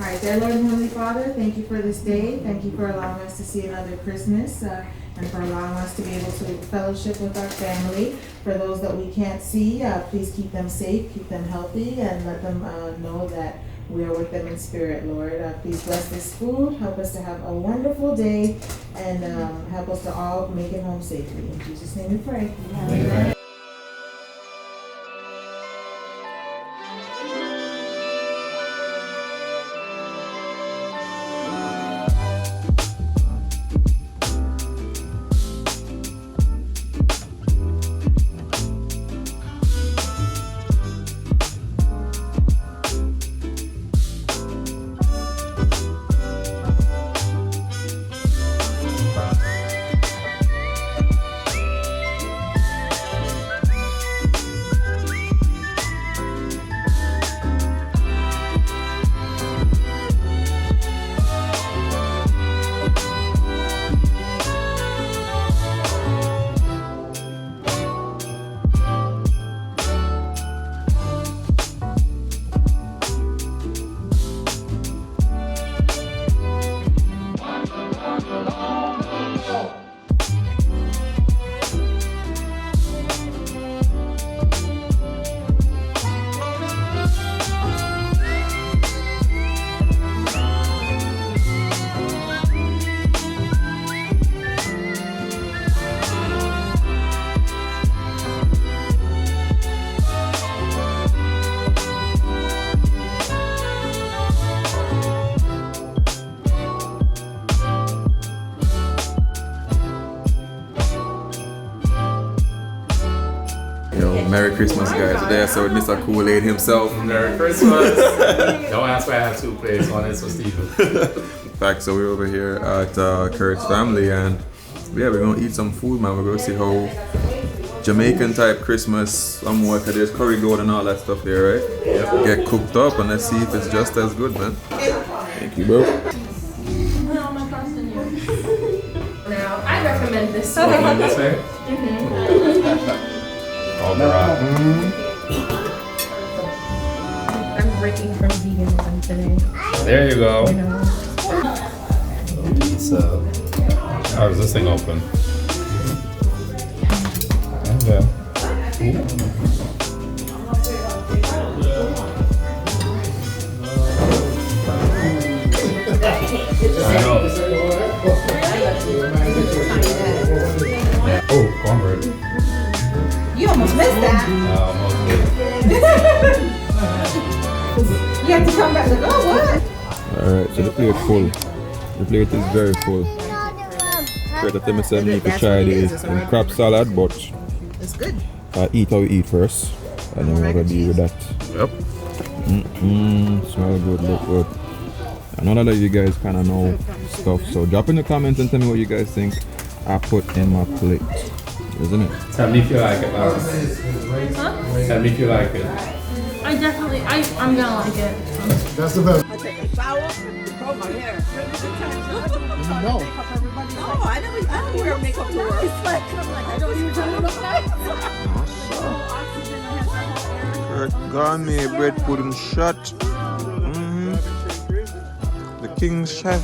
All right, dear Lord and Heavenly Father, thank you for this day. Thank you for allowing us to see another Christmas and for allowing us to be able to fellowship with our family. For those that we can't see, please keep them safe, keep them healthy, and let them know that we are with them in spirit, Lord. Please bless this food. Help us to have a wonderful day and help us to all make it home safely. In Jesus' name we pray. Amen. Merry Christmas, guys. Today I saw Mr. Kool-Aid himself. Merry Christmas. Don't ask why I have two plates. One is for Steven. In fact, so we're over here at Kurt's family, and yeah, we're gonna eat some food, man. We're gonna see how Jamaican type Christmas, somewhat, cause there's curry goat and all that stuff there, right? Yep. Get cooked up, and let's see if it's just as good, man. Thank you, bro. Now, I recommend this What one. this way? All right. I'm breaking from veganism today. There you go. You know. So, how does this thing open? Okay. I know. Oh, cornbread. You almost missed that. You have to come back and go, oh, what? Alright, so the plate full. The plate is very full. Great that I need to try the crab salad, but It's good. eat how we eat first. And then we're gonna deal with that. Yep. Smell good, look good. I know that you guys kind of know stuff, so drop in the comments and tell me what you guys think I put in my plate, isn't it? Tell me if you like it, Lara. Huh? Tell me if you like it. I'm gonna like it. That's the best. I take a shower, comb my hair. No. No, I don't wear makeup to work. It's like, I don't even look nice. Gourmet bread pudding shot. The King Chef.